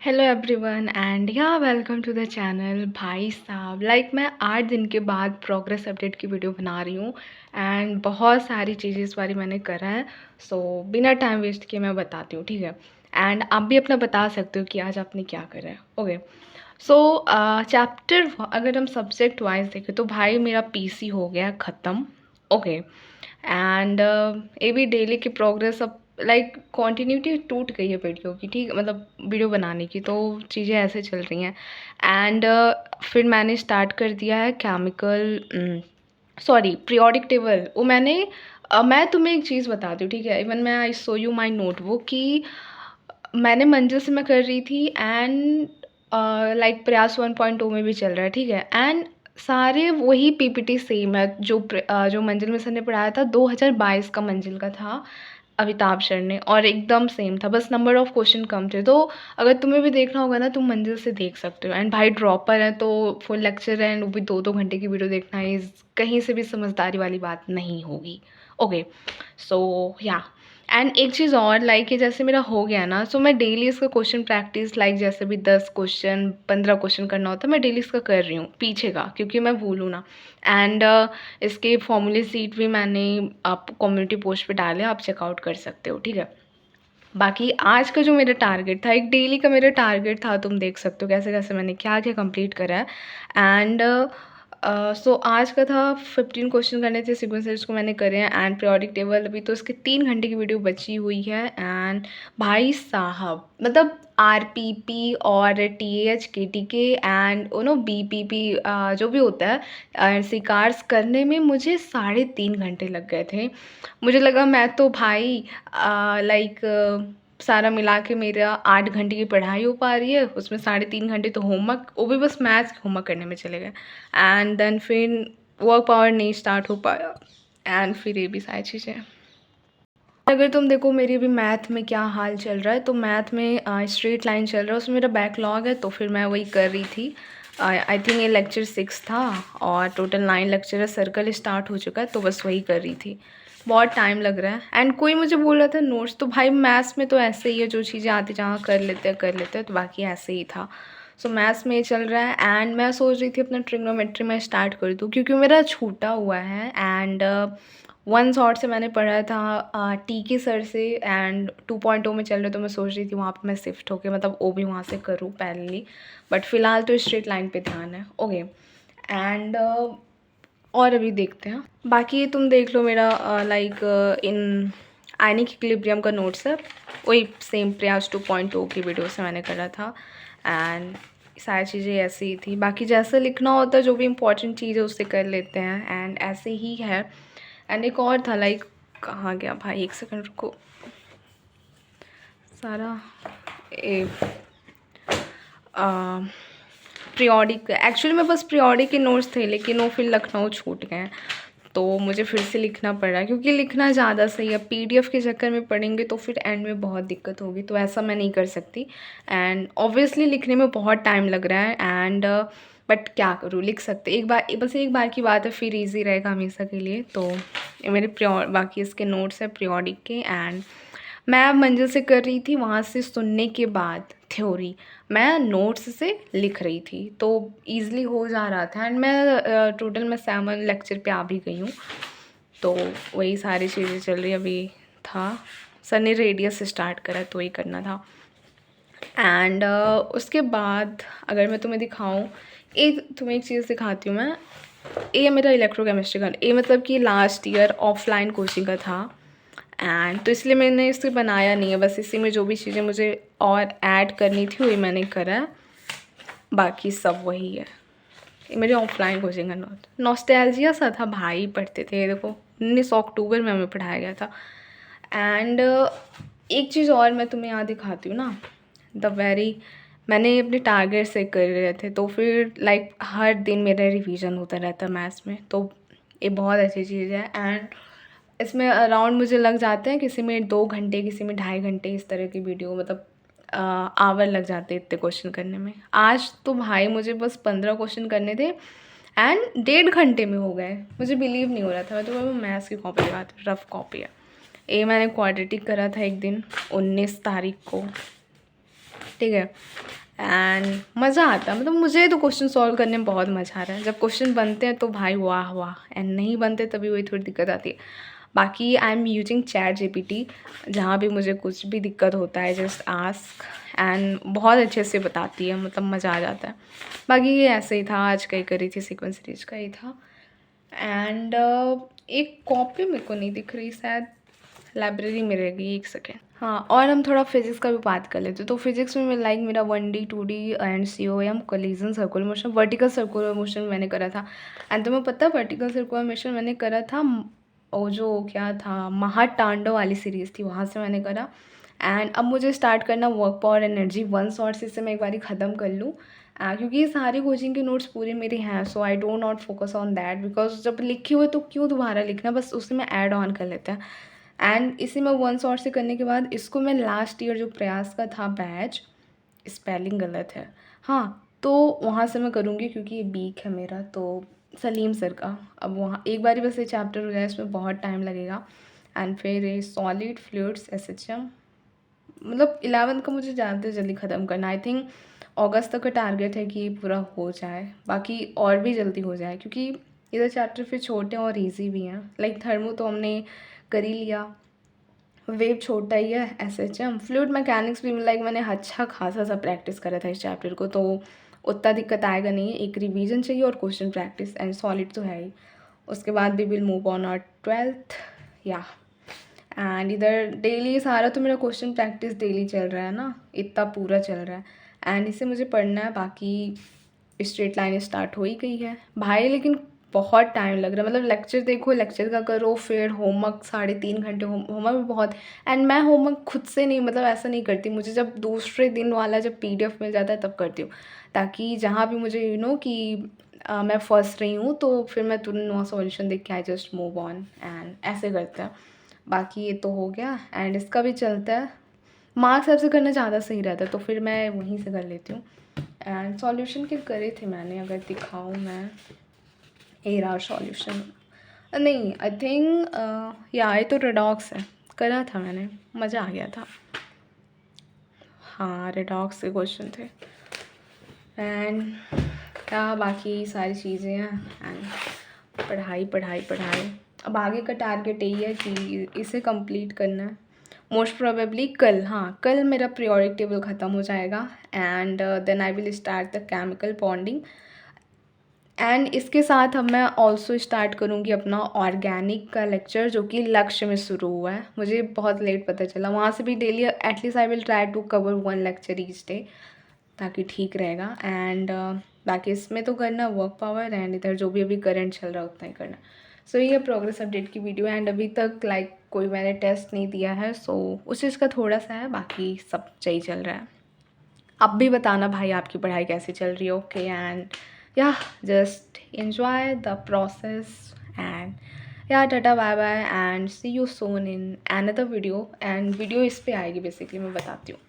Hello everyone and या welcome to the channel. भाई साहब मैं 8 दिन के बाद प्रोग्रेस अपडेट की वीडियो बना रही हूँ एंड बहुत सारी चीज़ें इस बारी मैंने करा है। सो बिना टाइम वेस्ट किए मैं बताती हूँ, ठीक है। एंड आप भी अपना बता सकते हो कि आज आपने क्या करा है। ओके, सो चैप्टर अगर हम सब्जेक्ट वाइज देखें तो भाई मेरा पीसी हो गया ख़त्म। ओके, एंड ये भी डेली की प्रोग्रेस अब कॉन्टीन्यूटी टूट गई है वीडियो की, ठीक, मतलब वीडियो बनाने की, तो चीज़ें ऐसे चल रही हैं। एंड फिर मैंने स्टार्ट कर दिया है केमिकल, सॉरी पीरियोडिक टेबल। वो मैंने मैं तुम्हें एक चीज़ बताती हूँ, ठीक है। इवन मैं I show you my notebook कि मैंने मंजिल से मैं कर रही थी एंड प्रयास 1.2 में भी चल रहा है, ठीक है। एंड सारे वही पीपीटी सेम है जो मंजिल में सर ने पढ़ाया था, 2022 का मंजिल का था अमिताभ सर ने, और एकदम सेम था, बस नंबर ऑफ क्वेश्चन कम थे। तो अगर तुम्हें भी देखना होगा ना, तुम मंजिल से देख सकते हो। एंड भाई ड्रॉपर है तो फुल लेक्चर है, एंड वो भी 2-2 घंटे की वीडियो देखना इज़ कहीं से भी समझदारी वाली बात नहीं होगी। ओके, सो या एंड एक चीज़ और कि जैसे मेरा हो गया ना, सो मैं डेली इसका क्वेश्चन प्रैक्टिस जैसे भी 10 क्वेश्चन 15 क्वेश्चन करना होता है, मैं डेली इसका कर रही हूँ पीछे का, क्योंकि मैं भूलूँ ना। एंड इसके फॉर्मूले सीट भी मैंने आप कम्युनिटी पोस्ट पे डाले, आप चेकआउट कर सकते हो, ठीक है। बाकी आज का जो मेरा टारगेट था, एक डेली का मेरा टारगेट था, तुम देख सकते हो कैसे कैसे मैंने क्या क्या कंप्लीट करा है। एंड सो आज का था 15 क्वेश्चन करने थे, सीक्वेंसर्स को मैंने करे हैं, एंड पीरियोडिक टेबल अभी तो इसके 3 घंटे की वीडियो बची हुई है। एंड भाई साहब मतलब आरपीपी और टीएच केटीके एंड बीपीपी जो भी होता है सिकार्स करने में मुझे 3.5 घंटे लग गए थे। मुझे लगा मैं तो भाई सारा मिला के मेरा 8 घंटे की पढ़ाई हो पा रही है, उसमें 3.5 घंटे तो होमवर्क, वो भी बस मैथ्स होमवर्क करने में चले गए। एंड देन फिर वर्क पावर नहीं स्टार्ट हो पाया, एंड फिर ये भी सारी चीज़ें। अगर तुम देखो मेरी भी मैथ में क्या हाल चल रहा है, तो मैथ में स्ट्रेट लाइन चल रहा है, उसमें मेरा बैकलॉग है, तो फिर मैं वही कर रही थी। आई थिंक ये लेक्चर 6 था और टोटल 9 लेक्चर है, सर्कल स्टार्ट हो चुका है, तो बस वही कर रही थी। बहुत टाइम लग रहा है। एंड कोई मुझे बोल रहा था नोट्स, तो भाई मैथ्स में तो ऐसे ही है, जो चीज़ें आती जहाँ कर लेते हैं, तो बाकी ऐसे ही था। सो मैथ्स में चल रहा है। एंड मैं सोच रही थी अपना ट्रिग्नोमेट्री में स्टार्ट कर दूँ, क्योंकि मेरा छूटा हुआ है। एंड वन शॉट से मैंने पढ़ा था टी के सर से, एंड 2.0 में चल रहे, तो मैं सोच रही थी वहाँ पे मैं शिफ्ट होके मतलब वो भी वहाँ से करूँ पैरेलली। बट फ़िलहाल तो स्ट्रेट लाइन पे ध्यान है। ओके, एंड और अभी देखते हैं। बाकी तुम देख लो मेरा इन आयनिक इक्विलिब्रियम का नोट्स है, वही सेम प्रयास 2.0 की वीडियो से मैंने करा था। एंड सारी चीज़ें ऐसी ही थी, बाकी जैसे लिखना होता है जो भी इम्पोर्टेंट चीज़ है उससे कर लेते हैं, एंड ऐसे ही है। एंड एक और था कहाँ गया भाई, एक सेकंड रुको। सारा पीरियोडिक, एक्चुअली में बस पीरियोडिक के नोट्स थे, लेकिन वो फिर लखनऊ छूट गए, तो मुझे फिर से लिखना पड़ रहा है, क्योंकि लिखना ज़्यादा सही है। पीडीएफ के चक्कर में पढ़ेंगे तो फिर एंड में बहुत दिक्कत होगी, तो ऐसा मैं नहीं कर सकती। एंड ऑब्वियसली लिखने में बहुत टाइम लग रहा है, एंड बट क्या करूँ, लिख सकते बस एक बार की बात है, फिर इजी रहेगा हमेशा के लिए। तो ये मेरे बाकी इसके नोट्स है पीरियोडिक के। एंड मैं मंजिल से कर रही थी, वहाँ से सुनने के बाद थ्योरी मैं नोट्स से लिख रही थी, तो ईज़िली हो जा रहा था। एंड मैं टोटल मैं 7 लेक्चर पे आ भी गई हूँ, तो वही सारी चीज़ें चल रही अभी था। सर ने रेडियस से स्टार्ट करा, तो वही करना था। एंड उसके बाद अगर मैं तुम्हें दिखाऊँ, तुम्हें एक चीज़ दिखाती हूँ मैं। ये मेरा इलेक्ट्रोकेमिस्ट्री का, ये मतलब कि लास्ट ईयर ऑफलाइन कोचिंग का था, एंड तो इसलिए मैंने इसे बनाया नहीं है, बस इसी में जो भी चीज़ें मुझे और ऐड करनी थी वही मैंने करा, बाकी सब वही है। ये मेरे ऑफलाइन कोचिंग का नॉस्टैल्जिया सा था भाई, पढ़ते थे, देखो 19 अक्टूबर में हमें पढ़ाया गया था। एंड एक चीज़ और मैं तुम्हें यहाँ दिखाती हूँ ना, मैंने अपने टारगेट से कर रहे थे, तो फिर हर दिन मेरा रिवीजन होता रहता मैथ्स में, तो ये बहुत अच्छी चीज़ है। एंड इसमें अराउंड मुझे लग जाते हैं, किसी में 2 घंटे, किसी में 2.5 घंटे, इस तरह की वीडियो, मतलब आवर लग जाते इतने क्वेश्चन करने में। आज तो भाई मुझे बस 15 क्वेश्चन करने थे एंड 1.5 घंटे में हो गए, मुझे बिलीव नहीं हो रहा था। मैं तो मैथ्स की कॉपी लगाती हूँ, रफ कॉपी है ये। मैंने क्वाड्रेटिक करा था एक दिन 19 तारीख को, ठीक है। एंड मज़ा आता है, मतलब मुझे तो क्वेश्चन सॉल्व करने में बहुत मज़ा आ रहा है। जब क्वेश्चन बनते हैं तो भाई वाह वाह, एंड नहीं बनते तभी वही थोड़ी दिक्कत आती है। बाकी I am using chat GPT, जहाँ भी मुझे कुछ भी दिक्कत होता है जस्ट आस्क, एंड बहुत अच्छे से बताती है, मतलब मज़ा आ जाता है। बाकी ये ऐसे ही था, आज कहीं करी थी सीक्वेंस सीरीज का ही था। एंड एक कॉपी मेरे को नहीं दिख रही, शायद लाइब्रेरी में रह गई, एक सेकेंड। हाँ, और हम थोड़ा फिजिक्स का भी बात कर लेते हैं। तो फिजिक्स में लाइक मेरा 1D 2D and COM collision circular motion, vertical circular motion मैंने करा था। एंड तुम्हें पता है वर्टिकल सर्कुलर मोशन मैंने करा था वो जो क्या था, महातांडव वाली सीरीज़ थी, वहाँ से मैंने करा। एंड अब मुझे स्टार्ट करना work power energy one shot से, इसे मैं एक बार ख़त्म कर लूँ। क्योंकि ये सारी कोचिंग के नोट्स पूरे मेरे हैं, so I don't not focus on that, because जब लिखे हुए तो क्यों दोबारा लिखना, बस उसी में ऐड ऑन कर लेते हैं। एंड इसे मैं वन शॉट से करने के बाद इसको मैं लास्ट ईयर जो प्रयास का था बैच, स्पेलिंग गलत है, हाँ, तो वहाँ से मैं करूँगी, क्योंकि ये वीक है मेरा, तो सलीम सर का। अब वहाँ एक बार ही बस ये चैप्टर हो जाए, इसमें बहुत टाइम लगेगा। एंड फिर ये सॉलिड फ्लूइड्स SHM, मतलब 11th का मुझे ज़्यादा जल्दी ख़त्म करना। आई थिंक अगस्त तक का टारगेट है कि ये पूरा हो जाए, बाकी और भी जल्दी हो जाए, क्योंकि इधर चैप्टर फिर छोटे और इजी भी हैं। लाइक थर्मो तो हमने कर ही लिया, वेव छोटा ही है, SHM फ्लूइड मैकेनिक्स भी लाइक मैंने अच्छा खासा सा प्रैक्टिस करा था इस चैप्टर को, तो उतना दिक्कत आएगा नहीं। एक रिवीजन चाहिए और क्वेश्चन प्रैक्टिस, एंड सॉलिड तो है ही। उसके बाद we will move on our 12th, या एंड इधर डेली सारा तो मेरा क्वेश्चन प्रैक्टिस डेली चल रहा है ना, इतना पूरा चल रहा है। एंड इसे मुझे पढ़ना है, बाकी स्ट्रेट लाइन स्टार्ट हो ही गई है भाई, लेकिन बहुत टाइम लग रहा है। मतलब लेक्चर देखो, लेक्चर का करो, फिर होमवर्क 3.5 घंटे होमवर्क भी बहुत। एंड मैं होमवर्क खुद से नहीं, मतलब ऐसा नहीं करती, मुझे जब दूसरे दिन वाला जब PDF मिल जाता है तब करती हूँ, ताकि जहाँ भी मुझे कि मैं फंस रही हूँ तो फिर मैं तुरंत वहाँ सॉल्यूशन देख के I just move on, and ऐसे करते हैं। बाकी ये तो हो गया, एंड इसका भी चलता है। मार्क्स ऐप से करना ज़्यादा सही रहता है, तो फिर मैं वहीं से कर लेती हूँ। एंड सॉल्यूशन के करे थे मैंने, अगर दिखाऊँ मैं, ए रहा सॉल्यूशन, नहीं आई थिंक या ये तो रेडॉक्स है, करा था मैंने, मज़ा आ गया था। हाँ, रेडॉक्स के क्वेश्चन थे। एंड क्या बाकी सारी चीज़ें हैं, एंड पढ़ाई पढ़ाई पढ़ाई। अब आगे का टारगेट यही है कि इसे कंप्लीट करना है। मोस्ट प्रोबेबली कल, हाँ कल मेरा पीरियोडिक टेबल ख़त्म हो जाएगा, and then I will start the chemical bonding. And इसके साथ अब मैं ऑल्सो स्टार्ट करूँगी अपना ऑर्गेनिक का लेक्चर, जो कि लक्ष्य में शुरू हुआ है। मुझे बहुत लेट पता चला, वहाँ से भी daily at least I will try to cover 1 lecture each day, ताकि ठीक रहेगा। एंड बाकी इसमें तो करना वर्क पावर, एंड इधर जो भी अभी करंट चल रहा है उतना ही करना। सो ये प्रोग्रेस अपडेट की वीडियो, एंड अभी तक लाइक कोई मैंने टेस्ट नहीं दिया है, सो उस चीज़ का थोड़ा सा है, बाकी सब सही चल रहा है। अब भी बताना भाई आपकी पढ़ाई कैसी चल रही है, okay, and yeah just enjoy the process, and yeah tata bye bye, and see you soon in another video. And video इस पे आएगी, बेसिकली मैं बताती हूँ।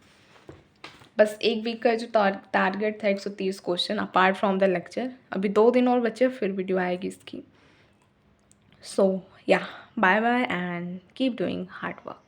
बस एक वीक का जो टारगेट था 130 question apart from the lecture, अभी 2 दिन और बचे, फिर वीडियो आएगी इसकी। So yeah bye bye, and keep doing hard work.